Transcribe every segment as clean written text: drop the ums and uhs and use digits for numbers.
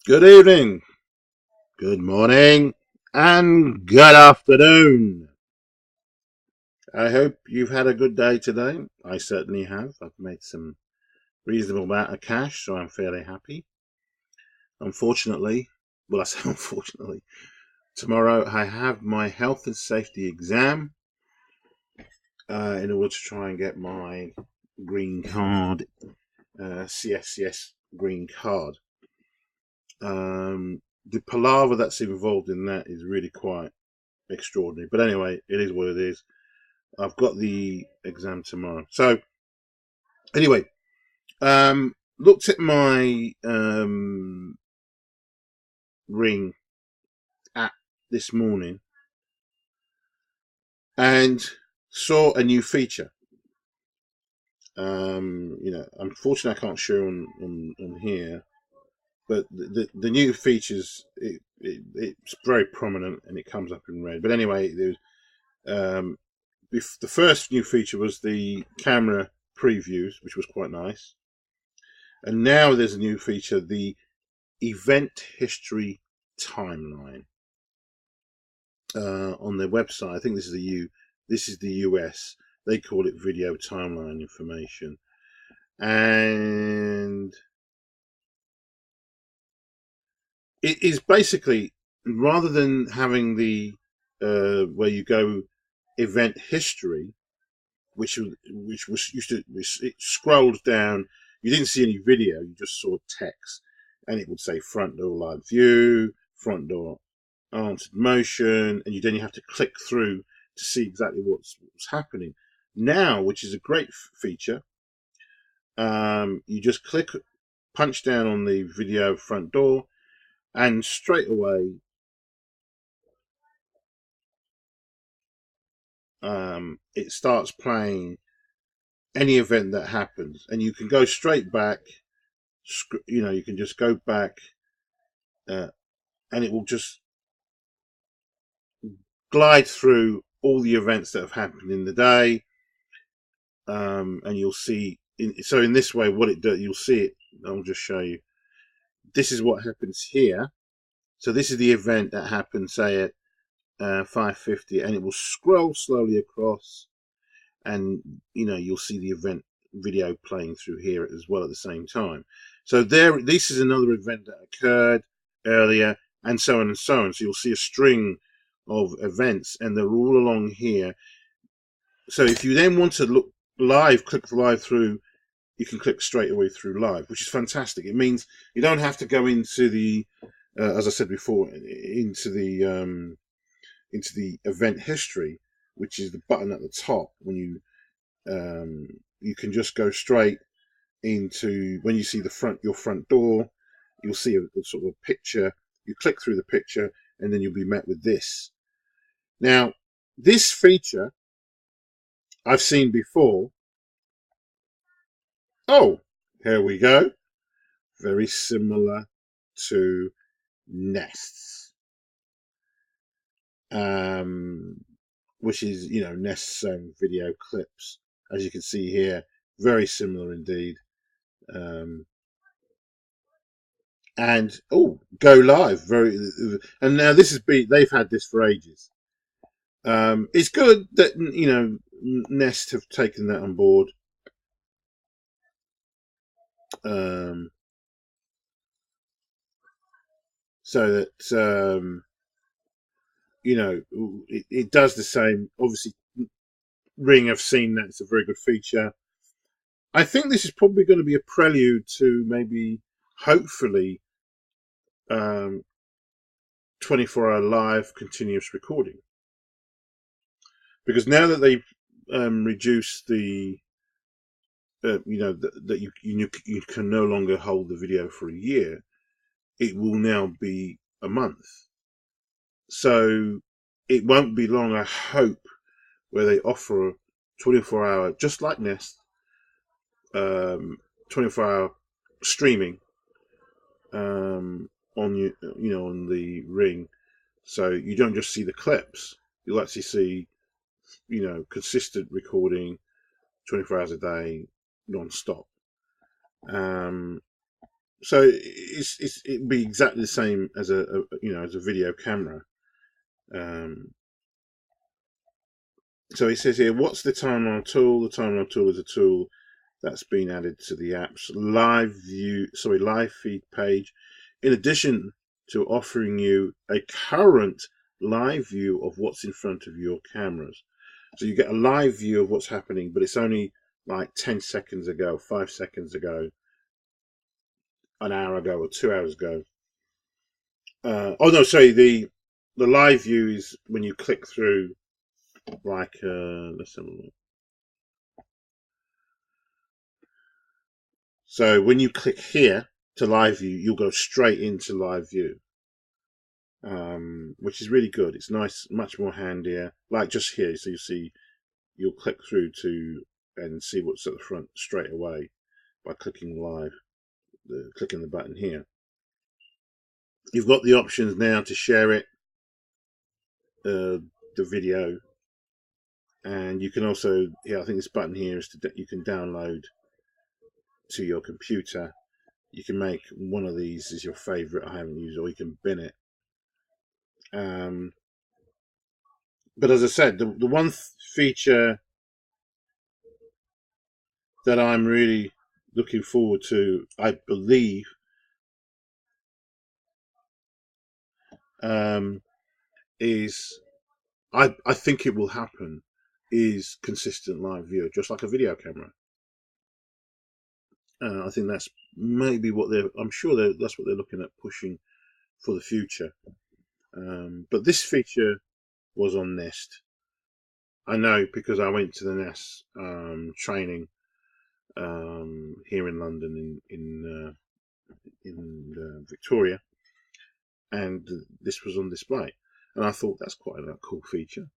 Good evening, good morning, and good afternoon. I hope you've had a good day today. I certainly have. I've made some reasonable amount of cash, so I'm fairly happy. Unfortunately, well, I say unfortunately, tomorrow I have my health and safety exam in order to try and get my green card, CSCS green card. The palaver that's involved in that is really quite extraordinary. But anyway, it is what it is. I've got the exam tomorrow. So anyway, looked at my Ring app this morning and saw a new feature. Unfortunately, I can't show on here, but the new features it's very prominent and it comes up in red. But anyway, there's the first new feature was the camera previews, which was quite nice. And now there's a new feature, the event history timeline on their website. I think this is the US. They call it video timeline information, and it is basically, rather than having the where you go event history, which was used to, it scrolled down. You didn't see any video, you just saw text, and it would say front door live view, front door answered motion, and you have to click through to see exactly what's happening. Now, which is a great feature, you just punch down on the video front door, and straight away it starts playing any event that happens, and you can go straight back. You can just go back, and it will just glide through all the events that have happened in the day, and you'll see. So in this way, what it does, you'll see it. I'll just show you. This is what happens here. So this is the event that happened, say at 5:50, and it will scroll slowly across, and you'll see the event video playing through here as well at the same time. So this is another event that occurred earlier, and so on and so on. So you'll see a string of events, and they're all along here. So if you then want to look live, click live through, you can click straight away through live, which is fantastic. It means you don't have to go into the, as I said before, into the event history, which is the button at the top. When you can just go straight into, when you see your front door, you'll see a sort of a picture. You click through the picture, and then you'll be met with this. Now, this feature I've seen before. Oh, here we go. Very similar to Nests, which is, Nest's own video clips. As you can see here, very similar indeed. And go live. And now this they've had this for ages. It's good that Nest have taken that on board. So that it does the same. Obviously, Ring have seen that it's a very good feature. I think this is probably going to be a prelude to maybe, hopefully, 24-hour live continuous recording. Because now that they've reduced the, that you can no longer hold the video for a year, it will now be a month. So it won't be long, I hope, where they offer 24-hour, just like Nest, 24-hour streaming on on the Ring, so you don't just see the clips. You'll actually see consistent recording, 24 hours a day, non-stop. So it'd be exactly the same as as a video camera. Um, so it says here, what's the timeline tool? The timeline tool is a tool that's been added to the app's live feed page, in addition to offering you a current live view of what's in front of your cameras. So you get a live view of what's happening, but it's only like 10 seconds ago, 5 seconds ago, an hour ago, or 2 hours ago. Oh no, sorry. The live view is when you click through, like let's have a look. So when you click here to live view, you'll go straight into live view, which is really good. It's nice, much more handier. Like just here, so you'll click through to and see what's at the front straight away by clicking live, clicking the button here. You've got the options now to share it, the video, and you can also, yeah, I think this button here is you can download to your computer. You can make one of these as your favorite. I haven't used, or you can bin it. But as I said, the one feature that I'm really looking forward to, I believe, is I think it will happen, is consistent live view, just like a video camera. I think that's maybe what I'm sure that's what they're looking at pushing for the future. But this feature was on Nest. I know because I went to the Nest training here in London, in Victoria, and this was on display, and I thought that's quite a cool feature.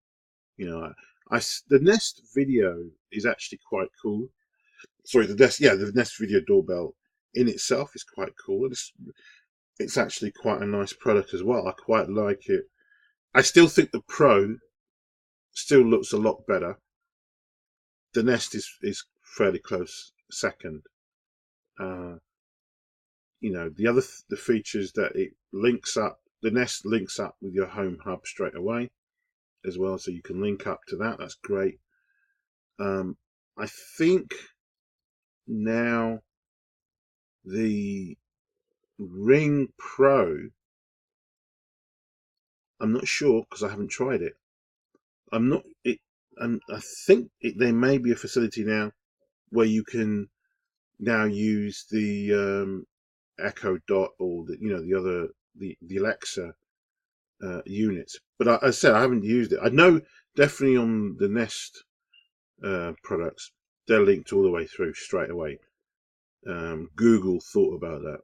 You know, the Nest video is actually quite cool. Sorry, the Nest video doorbell in itself is quite cool. It's actually quite a nice product as well. I quite like it. I still think the Pro still looks a lot better. The Nest is fairly close second. Uh, the features that it links up. The Nest links up with your Home Hub straight away as well, so you can link up to that. That's great. I think now the Ring Pro, I'm not sure because I haven't tried it. I'm not it. I think there may be a facility now where you can now use the Echo Dot, or the Alexa units. But I said I haven't used it. I know definitely on the Nest products, they're linked all the way through straight away. Google thought about that.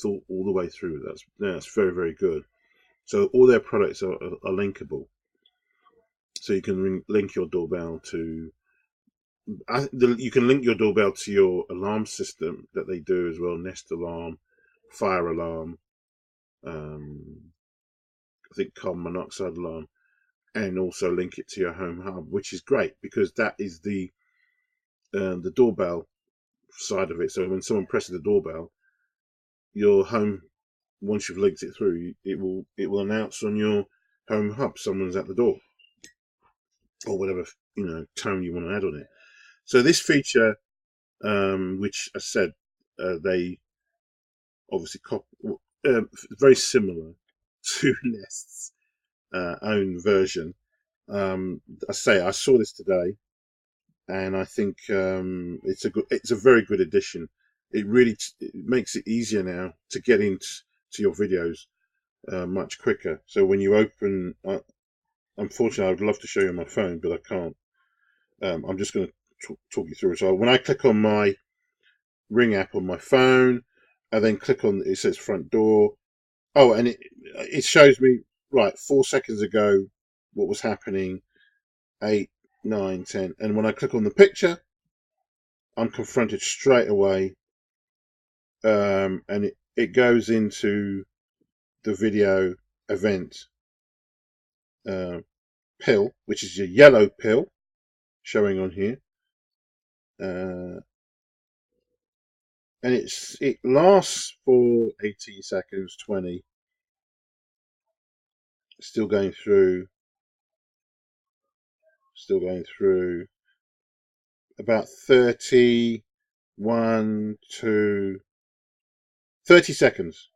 Thought all the way through. That's very, very good. So all their products are linkable. So you can link your doorbell to. You can link your doorbell to your alarm system that they do as well. Nest alarm, fire alarm, I think carbon monoxide alarm, and also link it to your Home Hub, which is great because that is the doorbell side of it. So when someone presses the doorbell, your home, once you've linked it through, it will announce on your Home Hub someone's at the door, or whatever tone you want to add on it. So this feature, which I said, they obviously very similar to Nest's own version. I saw this today, and I think it's a very good addition. It really it makes it easier now to get into your videos much quicker. So when you open, unfortunately, I would love to show you on my phone, but I can't. I'm just going to talk you through it. So when I click on my Ring app on my phone, I then click on it says front door. Oh, and it shows me right 4 seconds ago what was happening, 8, 9, 10, and when I click on the picture, I'm confronted straight away, and it goes into the video event pill, which is your yellow pill showing on here. and it lasts for 18 seconds, 20. Still going through about 31 to 30 seconds.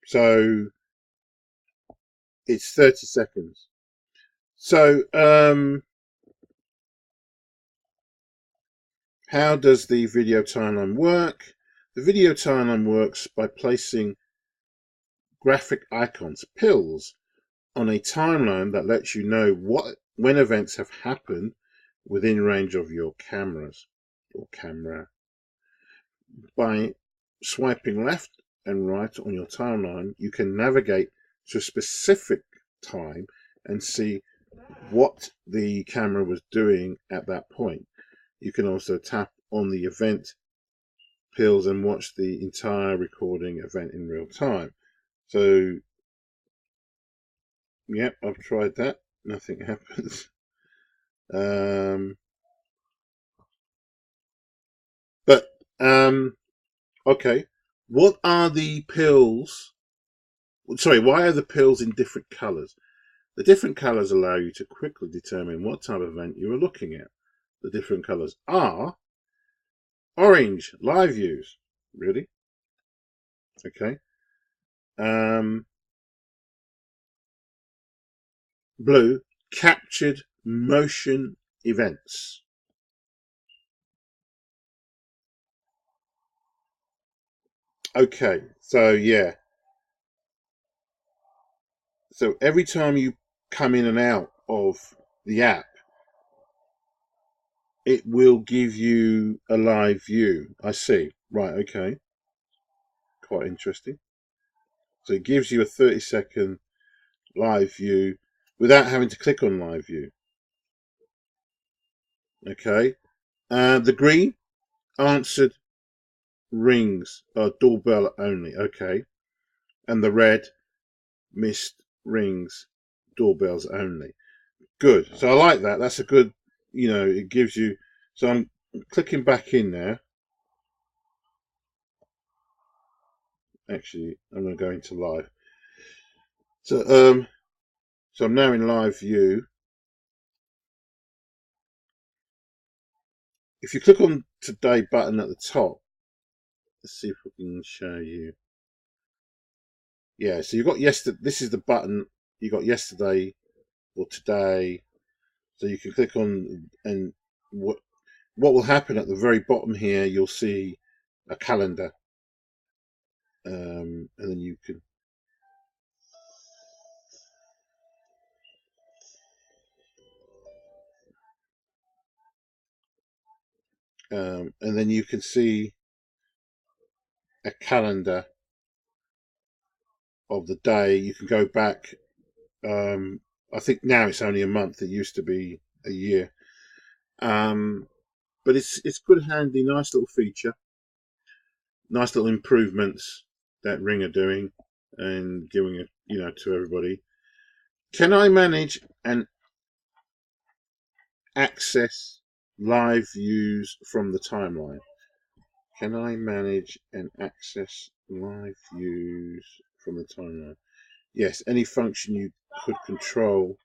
So it's 30 seconds. So how does the video timeline work? The video timeline works by placing graphic icons, pills, on a timeline that lets you know when events have happened within range of your cameras or camera. By swiping left and right on your timeline, you can navigate to a specific time and see what the camera was doing at that point. You can also tap on the event pills and watch the entire recording event in real time. So, yep, I've tried that. Nothing happens. Okay. What are the pills? Sorry, why are the pills in different colors? The different colors allow you to quickly determine what type of event you are looking at. The different colors are orange, live views. Really? Okay. Blue, captured motion events. Okay, so yeah. So every time you come in and out of the app, it will give you a live view. I see. Right, okay. Quite interesting. So it gives you a 30-second live view without having to click on live view. Okay. The green, answered rings, doorbell only. Okay. And the red, missed rings, doorbells only. Good. So I like that. That's a good, it gives you. So I'm clicking back in there. Actually, I'm going to go into live. So I'm now in live view. If you click on today button at the top, let's see if we can show you. Yeah, so you've got yesterday. This is the button you got yesterday or today. So you can click on, and what will happen at the very bottom here? You'll see a calendar, and then you can. And then you can see a calendar of the day. You can go back. I think now it's only a month. It used to be a year. But it's good, handy, nice little feature. Nice little improvements that Ring are doing and giving it, to everybody. Can I manage and access live views from the timeline? Can I manage and access live views from the timeline? Yes, any function you could control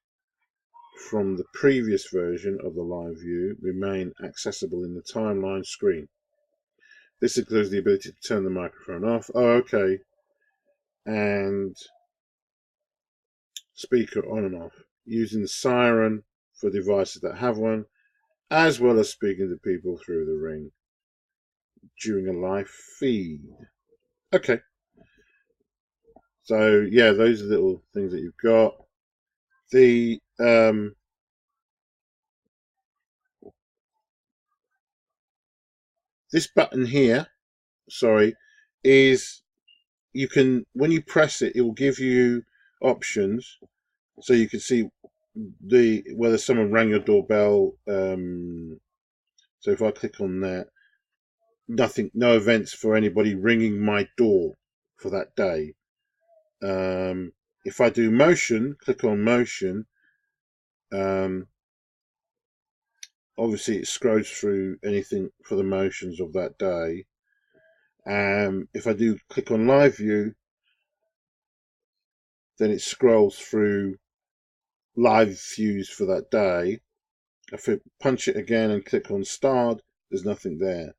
from the previous version of the live view remain accessible in the timeline screen. This includes the ability to turn the microphone off. Oh, okay. And speaker on and off. Using the siren for devices that have one, as well as speaking to people through the Ring during a live feed. Okay. So yeah, those are little things that you've got. The this button here, sorry, is you can, when you press it, it will give you options, so you can see whether someone rang your doorbell. So if I click on that, no events for anybody ringing my door for that day. If I do motion, click on motion, obviously it scrolls through anything for the motions of that day. If I do click on live view, then it scrolls through live views for that day. If I punch it again and click on starred, there's nothing there.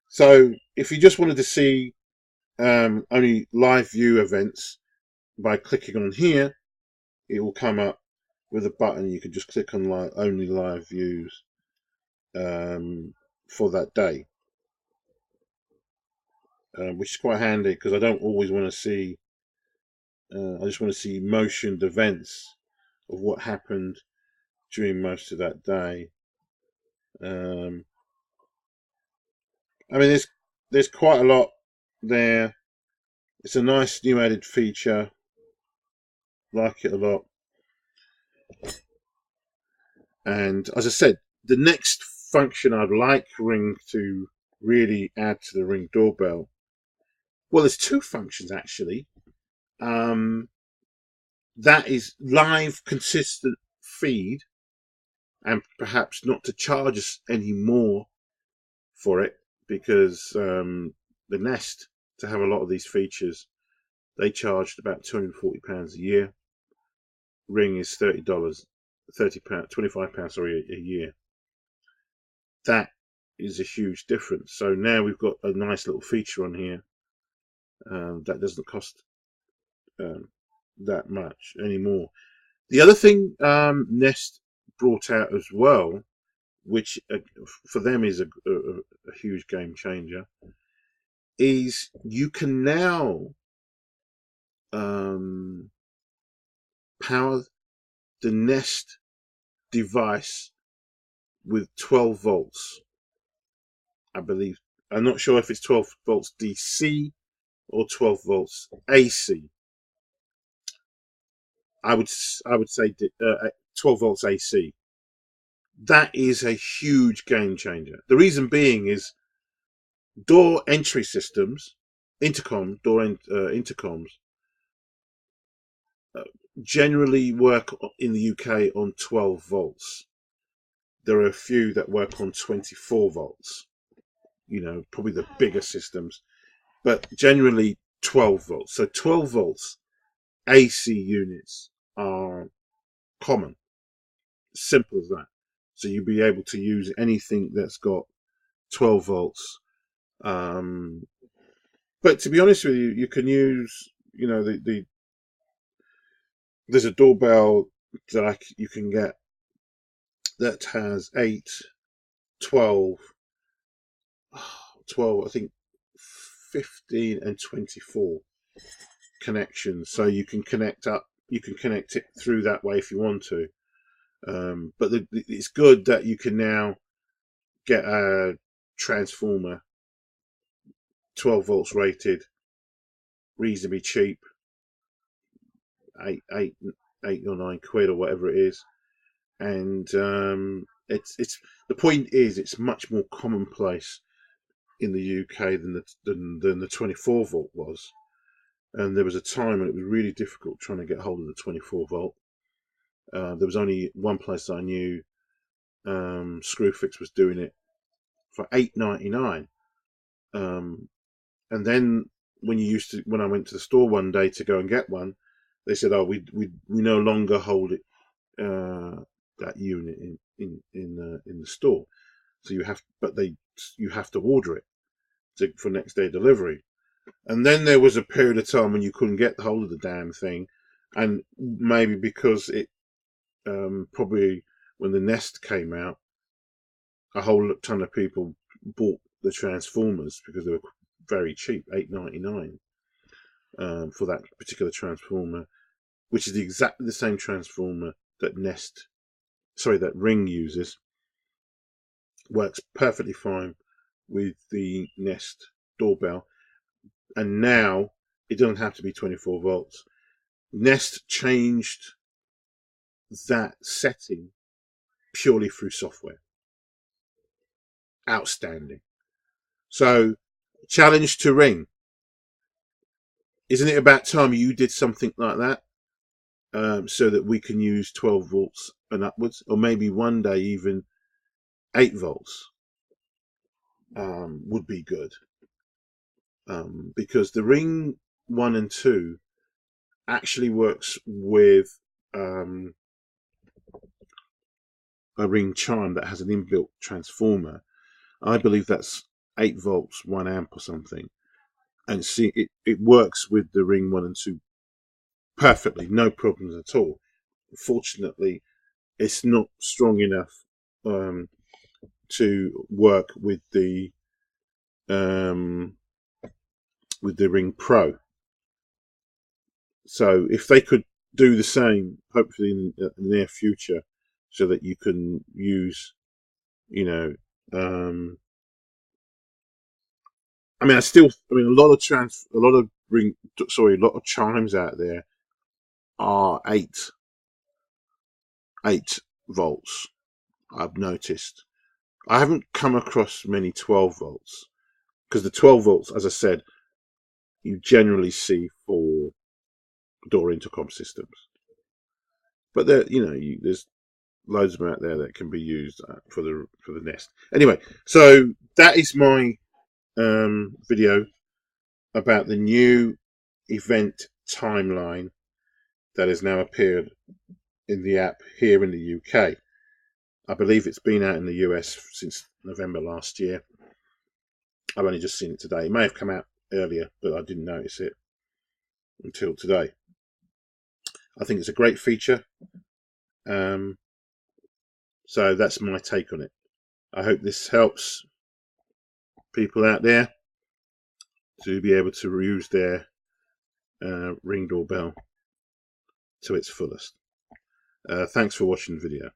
So if you just wanted to see only live view events, by clicking on here, it will come up with a button. You can just click on only live views for that day, which is quite handy because I don't always want to see. I just want to see motioned events of what happened during most of that day. I mean, there's quite a lot there. It's a nice new added feature. Like it a lot. And as I said, the next function I'd like Ring to really add to the Ring doorbell. Well, there's two functions actually. That is live, consistent feed, and perhaps not to charge us any more for it, because the Nest, to have a lot of these features, they charged about £240 a year. Ring is $30, £30, £25, sorry, a year. That is a huge difference. So now we've got a nice little feature on here that doesn't cost that much anymore. The other thing Nest brought out as well, which for them is a huge game changer, is you can now power the Nest device with 12 volts. I believe. I'm not sure if it's 12 volts DC or 12 volts AC. I would say 12 volts AC. That is a huge game changer. The reason being is door entry systems, intercoms generally work in the UK on 12 volts. There are a few that work on 24 volts. You know, probably the bigger systems, but generally 12 volts. So 12 volts AC units are common. Simple as that. So you'll be able to use anything that's got 12 volts. But to be honest with you, you can use, you know, there's a doorbell that you can get that has 8, 12, I think 15 and 24 connections. So you can connect it through that way if you want to. But it's good that you can now get a transformer, 12 volts rated, reasonably cheap, eight or 9 quid or whatever it is, and it's the point is it's much more commonplace in the UK than the 24 volt was, and there was a time when it was really difficult trying to get hold of the 24 volt. There was only one place I knew, Screwfix was doing it for £8.99, and then when I went to the store one day to go and get one, they said, "Oh, we no longer hold it, that unit in the store, so you have to order it for next day delivery." And then there was a period of time when you couldn't get hold of the damn thing, and maybe because it probably when the Nest came out, a whole ton of people bought the transformers because they were very cheap, £8.99 for that particular transformer, which is exactly the same transformer that that Ring uses. Works perfectly fine with the Nest doorbell, and now it doesn't have to be 24 volts. Nest changed that setting purely through software. Outstanding. So, challenge to Ring. Isn't it about time you did something like that, so that we can use 12 volts and upwards, or maybe one day even 8 volts would be good, because the Ring 1 and 2 actually works with a Ring chime that has an inbuilt transformer. I believe that's 8 volts, 1 amp or something. And see, it works with the Ring 1 and 2 perfectly, no problems at all. Fortunately, it's not strong enough to work with the Ring Pro. So if they could do the same, hopefully in the near future, so that you can use, you know, I mean, a lot of a lot of chimes out there are 8 volts. I've noticed. I haven't come across many 12 volts, because the 12 volts, as I said, you generally see for door intercom systems. But there, there's loads of them out there that can be used for the Nest. Anyway, so that is my video about the new event timeline that has now appeared in the app here in the UK. I believe it's been out in the US since November last year. I've only just seen it today. It may have come out earlier, but I didn't notice it until today. I think it's a great feature. So that's my take on it. I hope this helps people out there to be able to use their Ring doorbell to its fullest. Thanks for watching the video.